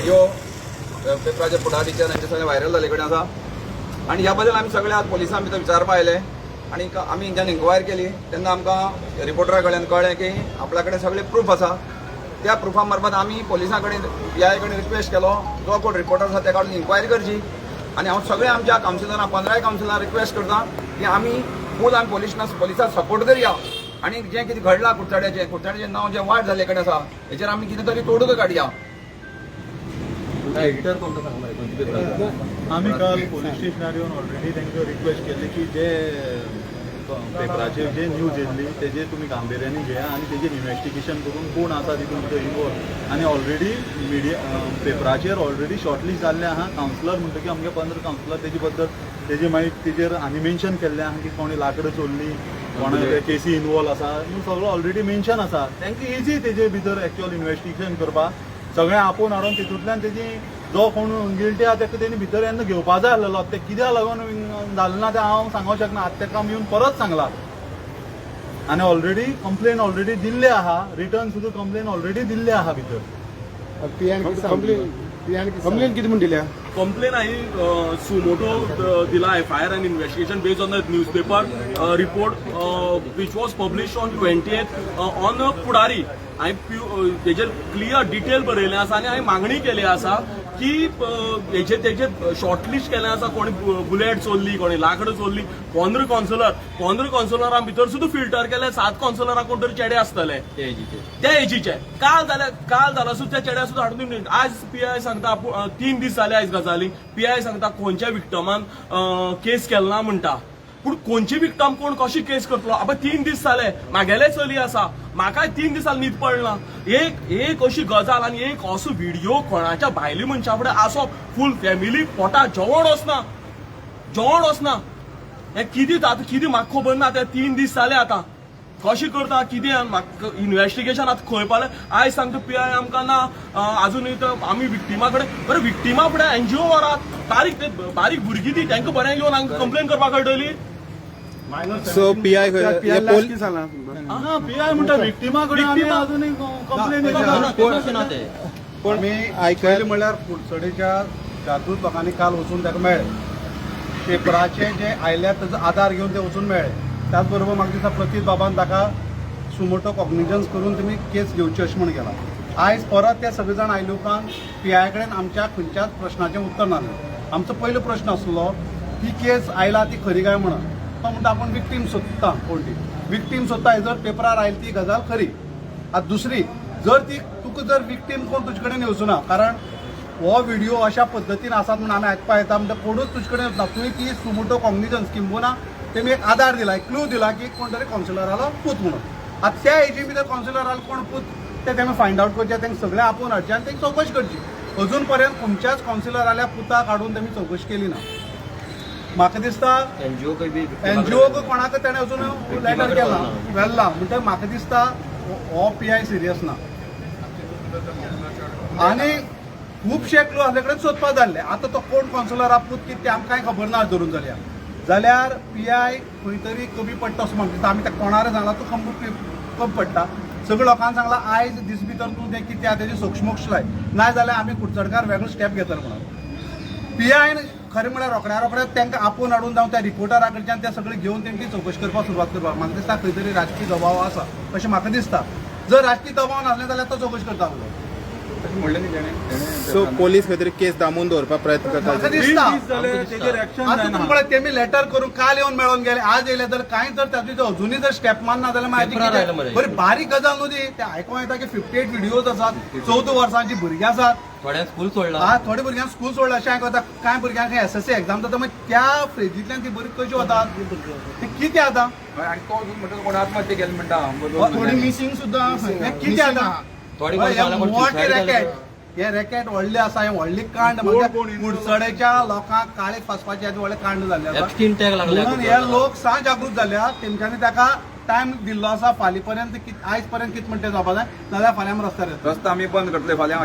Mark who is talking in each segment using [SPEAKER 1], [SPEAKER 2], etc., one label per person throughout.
[SPEAKER 1] Video पेपराचे फुडारीचे तांचे सगळे व्हायरल जाले कडेन आसा आनी ह्या बद्दल आमी सगळे आज पोलिसां भितर विचारपा आयले आनी आमी जेन्ना इन्क्वायर केली तेन्ना आमकां रिपोर्टरा कडल्यान कळ्ळें की आपल्या कडेन सगळे प्रूफ आसा त्या प्रुफा मार्फत आमी पोलिसां कडेन PI कडेन रिक्वेस्ट केलो जो कोण रिपोर्टर आसा त्या कडून इन्क्वायरी करची आनी हांव सगळे आमच्या कावन्सिलरांक 15 कावन्सिलरांक रिक्वेस्ट करता की आमी फूल आमी पोलिसांक सपोर्ट करया आनी जें कितें घडलां कुडचड्याचें नांव जें वायट जाल्ले कडेन आसा हेचेर आमी कितें तरी तोडून काडया.
[SPEAKER 2] एडिटर कोणतं सांगला आम्ही काल पोलीस स्टेशनार येवन ऑलरेडी तांकां रिक्वेस्ट केली की जे पेपराचेर जे न्यूज येयल्ली तेजे तुमी गांभीर्यानी घेया आनी तेजेर इन्व्हेस्टिगेशन करून कोण आसा तितून भितर इन्वॉल्व आनी ऑलरेडी पेपराचेर ऑलरेडी शॉर्टलिस्ट जाल्ले आहा कावन्सिलर म्हणटकीर आमगे 15 कावन्सिलर तेजे बद्दल तेजे मागीर तेजेर आनी मेन्शन केल्लें आहा की कोणी लाकडां चोरली कोणा केसी इन्वॉल्व आसा सगळो ऑलरेडी मेन्शन आसा तांकां इजी तेजे भितर एक्चुअल इन्व्हेस्टिगेशन करपाक सगळें आपोवन हाडून तितूंतल्यान तेजी जो कोण गिल्टी आहा ताका तेणी भितर येन्ना घेवपा जाय आसलेलो ते कित्याक लागून जालें ना तें हांव सांगूंक शकना आतां ताका आमी येवन परत सांगला आनी ऑलरेडी कंप्लेन ऑलरेडी दिल्ले आहा रिटर्न सुद्दां कंप्लेन ऑलरेडी दिल्ले आहा भितर
[SPEAKER 3] कंप्लेन कितें म्हण दिल्या
[SPEAKER 4] कंप्लेन हांवें सुमोटो दिला FIR and investigation based on the newspaper report which was published on 20th on Pudhari हांवें तेजेर क्लियर डिटेल बरयलें आसा आनी हांवें मागणी केली आसा की तेजे शॉर्टलिस्ट केलें आसा कोणी बुलेट चोरली कोणी लाकडां चोरली 15 कावन्सिलरां भितर सुद्दां फिल्टर केले 7 कावन्सिलरां कोण तरी चेडे आसतले त्या एजीचे काल जाला सुद्दां त्या चेड्या सुद्दां हाडून आज PI सांगता 3 दीस जाले आयज गजाली PI सांगता खंयच्या विक्टमान केस केल ना म्हणटा पूण खंयची विक्टम कोण कशी केस करतलो आतां 3 दीस जाले म्हागेले चली आसा म्हाकाय 3 दिसांनी न्हीद पडना एक अशी गजाल आनी एक असो व्हिडिओ कोणाच्या भायली मनशा फुडें आसप फूल फॅमिली पोटा जेवण वचना हें कितें आतां कितें म्हाका खबर ना ते 3 दीस जाले आतां कशें करता कितें इन्व्हेस्टिगेशन आतां खंय पावलें आयज सांगता PI आमकां ना आजुनूय आमी विक्टिमा कडेन बरें विक्टिमा फुडें NGO व्हरात बारीक भुरगीं ती तांकां बरें घेवन हांगा कंप्लेन करपाक कळटली.
[SPEAKER 3] सो PI
[SPEAKER 2] PI म्हणटा विक्टिमा कडेन अजूनही कंप्लेन
[SPEAKER 3] पण मी ऐकायला म्हणल्यार कुडचडेच्या जागृत लोकांनी काल वचून ताका मेळ्ळे पेपराचे जे आयल्यात ताचो आधार घेवन ते वचून मेळ्ळे त्याच बरोबर म्हाका दिसता प्रतीत बाबान ताका सुमोटो कॉग्निजन्स करून तुमी केस घेवची अशें म्हण केला. आयज परत ते सगळे जाण आयले उपरांत PI कडेन आमच्या खंयच्याच प्रश्नाचें उत्तर नासलें. आमचो पयलो प्रश्न आसलो ही केस आयला ती खरी काय म्हणून तो म्हणटा आपूण विक्टीम सोदता कोण ती विक्टीम सोदता हेजर पेपरार आयली ती गजाल खरी. आतां दुसरी जर ती तुका जर विक्टीम कोण तुजे कडेन येवचो ना कारण हो व्हिडिओ अशा पद्दतीन आसात म्हणून आमी आयकपा येता म्हणटा कोणूच तुजे कडेन येवना तुवें ती सुमोटो कॉग्निजन्स किंबहुना तेमी एक आधार दिला एक क्लू दिला की कोण तरी कावन्सिलरालो पूत म्हणून. आतां त्या एजी भितर कावन्सिलरालो कोण पूत ते तेमी फायंड आवट करचे तांकां सगळें आपोवन हाडचें आनी तांकां चवकशी करची. अजून पर्यंत खंयच्याच कावन्सिलराल्या पुताक हाडून तेमी चवकशी केली ना. म्हाका दिसता NGO कोणाक ताणें अजून लेटर केला व्हेल्ला म्हणटकीर म्हाका दिसता हो PI सिरियस ना आनी खुबशे क्लू असले कडेन सोदपाक जाल्ले. आतां तो कोण कावन्सिलर आपूत कितें तें आमकां कांय खबर ना धरून जाल्यार PI खंय तरी कमी पडटा असो म्हाका दिसता. आमी ताका कोणारे सांगला तूं कमी पडटा सगळ्या लोकांक सांगला आयज दीस भितर तूं तें कितें आहा तेजी सोक्षमोक्ष लाय नाजाल्यार आमी कुडचडकार वेगळो स्टेप घेतले म्हणून. PI खरें म्हळ्यार रोखड्या तांकां आपोवन हाडून जावं त्या रिपोर्टरा कडच्यान ते सगळें घेवन तेंची चवकशी करपाक सुरवात करपाक म्हाका दिसता खंय तरी राजकीय दबाव आसा अशें म्हाका दिसता. जर राजकीय दबाव नासलें जाल्यार तो चवकशी करता उरलो. सो पोलीस खंय तरी केस दामून दवरपाक प्रयत्न करता
[SPEAKER 2] दिसता
[SPEAKER 3] तेमी लेटर करून काल येवन मेळोन गेले आज येयले जाल्यार कांय जर तातूंत अजुनूय जर स्टेप मारना जाल्यार मागीर बरी बारीक गजाल न्हू ती ते आयकूं येता की 58 व्हिडिओज आसात 14 वर्सांची भुरगीं आसात
[SPEAKER 5] थोड्या स्कूल सोडला
[SPEAKER 3] थोड्या भुरग्यांक स्कूल सोडला अशें आयकता कांय भुरग्यांक SSC एक्झाम जाता मागीर त्या फ्रेजींतल्यान ती भुरगीं कशी वतात ते कितें आतां
[SPEAKER 1] आनी तो म्हणटा कोण आत्महत्या केली म्हणटा
[SPEAKER 3] थोडी मिसींग सुद्दां कितें आतां
[SPEAKER 5] थोडी
[SPEAKER 3] हे रॅकेट व्हडले आसा हे व्हडली कांड कुडचडेच्या लोकांक काळे फासपाचे व्हडले कांड जाल्ले आसा म्हणून हे लोक सा जागृत जाल्या तेंच्यांनी ताका टायम दिल्लो आसा फाल्यां पर्यंत आयज पर्यंत कितें म्हणटा जावपा जाय नाजाल्यार फाल्यां रस्त्यार
[SPEAKER 1] रस्ता आमी बंद करतले फाल्यां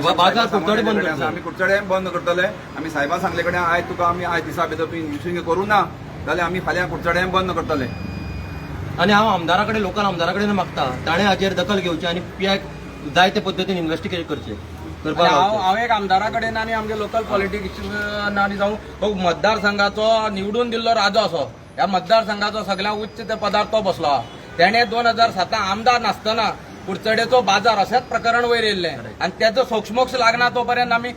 [SPEAKER 1] आमी कुडचडे बंद करतले. आमी साहेबान सांगले कडेन आयज तुका आमी आयज दिसा भितर तूं इन्व्हेस्टिगेशन करूं ना जाल्यार आमी फाल्यां कुडचडे बंद करतले.
[SPEAKER 5] आनी हांव आमदारा कडेन लोकल आमदारा कडेन मागता ताणें हाचेर दखल घेवची आनी PI जाय ते पद्दतीन इन्व्हेस्टिगेट करचें. करपाक
[SPEAKER 6] हांव एक आमदारा कडेन आनी आमच्या लोकल पॉलिटिशियनांनी जावं तो मतदारसंघाचो निवडून दिल्लो राजो असो ह्या मतदारसंघाचो सगळ्या उच्च ते पदार तो बसलो आहा. तेणे 2007 आमदार नासतना कुडचडेचो बाजार अशेंच प्रकरण वयर येयल्लें आनी तेजो सोक्षमोक्ष लागना तो पर्यंत आमी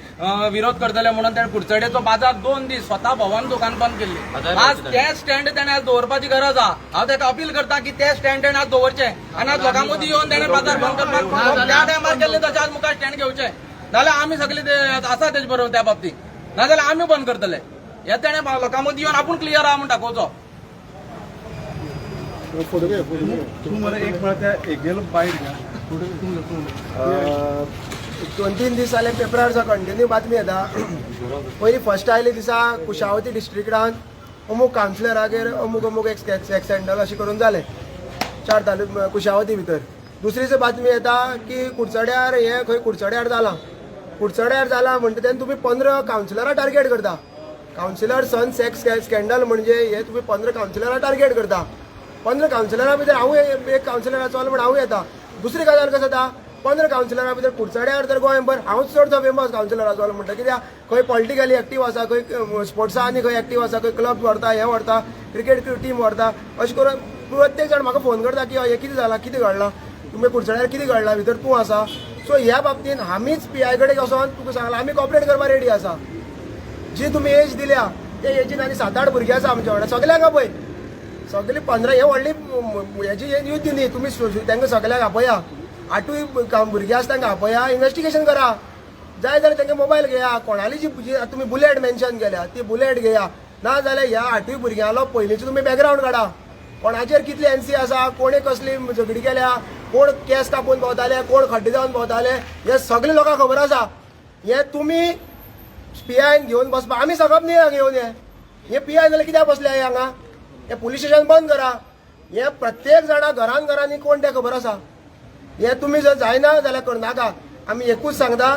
[SPEAKER 6] विरोध करतले म्हणून ताणें कुडचडेचो बाजार 2 दीस स्वता भोंवून दुकान बंद केल्ली. आज ते स्टँड ताणें आज दवरपाची गरज आहा. हांव ताका अपील करता की ते स्टँड ताणें आज दवरचें आनी आज लोकां मदीं येवन ताणें बाजार बंद करपाक त्या टायमार केल्ले तशें आज मुखार स्टँड घेवचें नाल्यार आमी सगळे ते आसा तेजे बरोबर त्या बाबतींत नाजाल्यार आमी बंद करतले. हे ताणें लोकां मदीं येवन आपूण क्लियर आहा म्हूण दाखोवचो.
[SPEAKER 3] तूं मरे एक म्हळ्यार त्या हेगेलो बायट घ्या
[SPEAKER 7] 2-3 दीस जाले पेपरार कंटिन्यू बातमी येता. पयलीं फर्स्ट आयले दिसा कुशावती डिस्ट्रिक्टान अमूक कावन्सिलरागेर अमूक एक एक्सिडेंटल अशें करून जालें 4 तालुके कुशावती भितर. दुसरी दिसा बातमी येता की कुडचड्यार हें खंय कुडचड्यार जालां म्हणटा तेन्ना तुमी 15 कावन्सिलरां टार्गेट करता. कावन्सिलर सन सेक्स स्कॅन्डल म्हणजे हे तुमी 15 कावन्सिलरां टार्गेट करता. 15 कावन्सिलरां भितर हांव एक कावन्सिलराचो म्हण हांव येता. दुसरी गजाल कशें जाता 15 कावन्सिलरां भितर कुडचड्यार तर गोंयभर हांव चडसो फेमस कावन्सिलराचो म्हणटा कित्याक खंय पॉलिटिकली एक्टीव आसा खंय स्पोर्ट्सांनी खंय एक्टीव आसा खंय क्लब व्हरता हे व्हरता क्रिकेट टीम व्हरता अशें करून प्रत्येक जाण म्हाका फोन करता की हें कितें जालां कितें घडलां तुमी कुडचड्यार कितें घडलां भितर तूं आसा. सो ह्या बाबतींत आमीच PI कडेन वचोन तुका सांगलां आमी कॉपरेट करपाक रेडी आसा. जी तुमी एज दिल्या ते एजीन आनी 7-8 भुरगीं आसा आमच्या वांगडा सगल्यांक आपय सगळी 15 हे व्हडली हेची यूथ न्ही तुमी तांकां सगळ्यांक आपया 8 भुरगीं आसा तांकां आपया इन्व्हेस्टिगेशन करा. जाय जाल्यार तांकां मोबायल घेया कोणाली जी तुमी बुलेट मेन्शन केल्या ती बुलेट घेया ना जाल्यार ह्या 8 भुरग्यांलो पयलींचो तुमी बॅकग्रावंड काडा. कोणाचेर कितली NC आसा कोणे कसली झगडी केल्या कोण केस कापून भोंवताले कोण खड्डे जावन भोंवताले हे सगळे लोकांक खबर आसा. हे तुमी PIन घेवन बसपा आमी सकप न्ही घेवन हे PI जाल्यार कित्याक बसले हांगा हे पुलीस स्टेशन बंद करा. हे प्रत्येक जाणा घरांनी कोण ते खबर आसा. हे तुमी जर जायना जाल्यार करनाका. आमी एकूच सांगता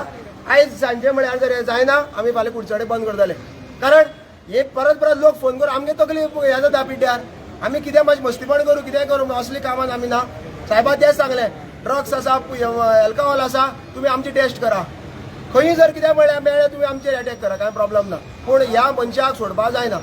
[SPEAKER 7] आयज सांजे म्हळ्यार जर हे जायना आमी फाल्यां कुडचडे बंद करतले. कारण हे परत लोक फोन करून आमगे तकली हे जाता पिड्ड्यार आमी कितें मातशें मस्तीपण करूं कितें करूं असली कामान आमी ना. साहेबा तेच सांगलें ड्रग्स आसा अल्कोहॉल आसा तुमी आमची टेस्ट करा खंय जर कितें मेळ्ळें तुमी आमचेर अटॅक करा कांय प्रॉब्लेम ना. पूण ह्या मनशाक सोडपाक जायना.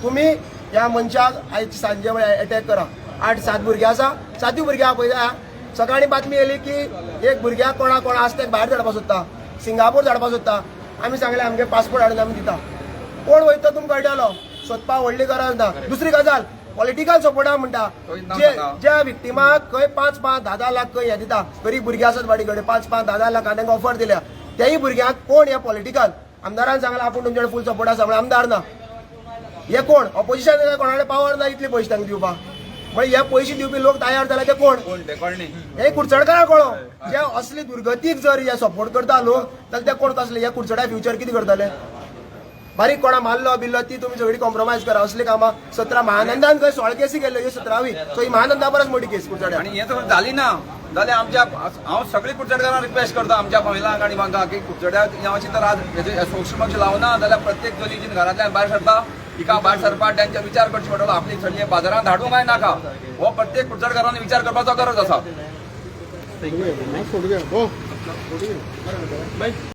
[SPEAKER 7] तुमी ह्या मनशाक आयज सांजे म्हळ्यार अटॅक करा. 8-7 भुरगीं आसा 7 भुरग्यां पळयता सकाळीं बातमी येयली की एक भुरग्याक कोणा आसा तें भायर धाडपाक सोदता सिंगापूर धाडपाक सोदता. आमी सांगलें आमगे पासपोर्ट हाडून आमी दिता. कोण वयता तुमकां कळटलो सोदपाक व्हडली गरज ना. दुसरी गजाल पॉलिटिकल सपोर्टा म्हणटा ज्या विक्टिमाक खंय 5-10 लाख खंय हे दिता गरीब भुरगीं आसात बाडी कडेन 5-10 लाख तांकां ऑफर दिल्या त्याही भुरग्यांक कोण हे पॉलिटिकल आमदारान सांगलां आपूण तुमचे फूल सपोर्ट आसा म्हळ्यार आमदार ना. हे कोण ऑपोजिशन कोणाकडे पावर ना इतले पयशे तांकां दिवपाक म्हणजे हे पयशे दिवपी लोक तयार जाला ते कोण हे कुडचडकारां कळो जे असली दुर्गतीक जर हे सपोर्ट करता लोक जाल्यार ते कोण तसले हे कुडचड्या फ्युचर कितें करतले. बारीक कोणा मारलो बिल्लो ती तुमी सगळी कॉम्प्रोमायज करा असली कामां. 17 महानंदान खंय 16 केसी केल्यो ह्यो 17वी सो ही महानंदा परस मोठी केस कुडचड्या
[SPEAKER 1] आणि हे जर झाली ना जाल्यार आमच्या हांव सगळी कुडचडकारांक रिक्वेस्ट करता आमच्या महिलांक आनी म्हाका की कुडचड्याक हांव तर आज सूक्ष्म लावना जाल्यार प्रत्येक चली जी घरांतल्यान भायर सरता तिका भायर सरपाक तांचे विचार करचे पडटलो. आपली चलये बाजारांत धाडूंक काय नाका हो प्रत्येक कुडचडकारांनी विचार करपाचो गरज आसा.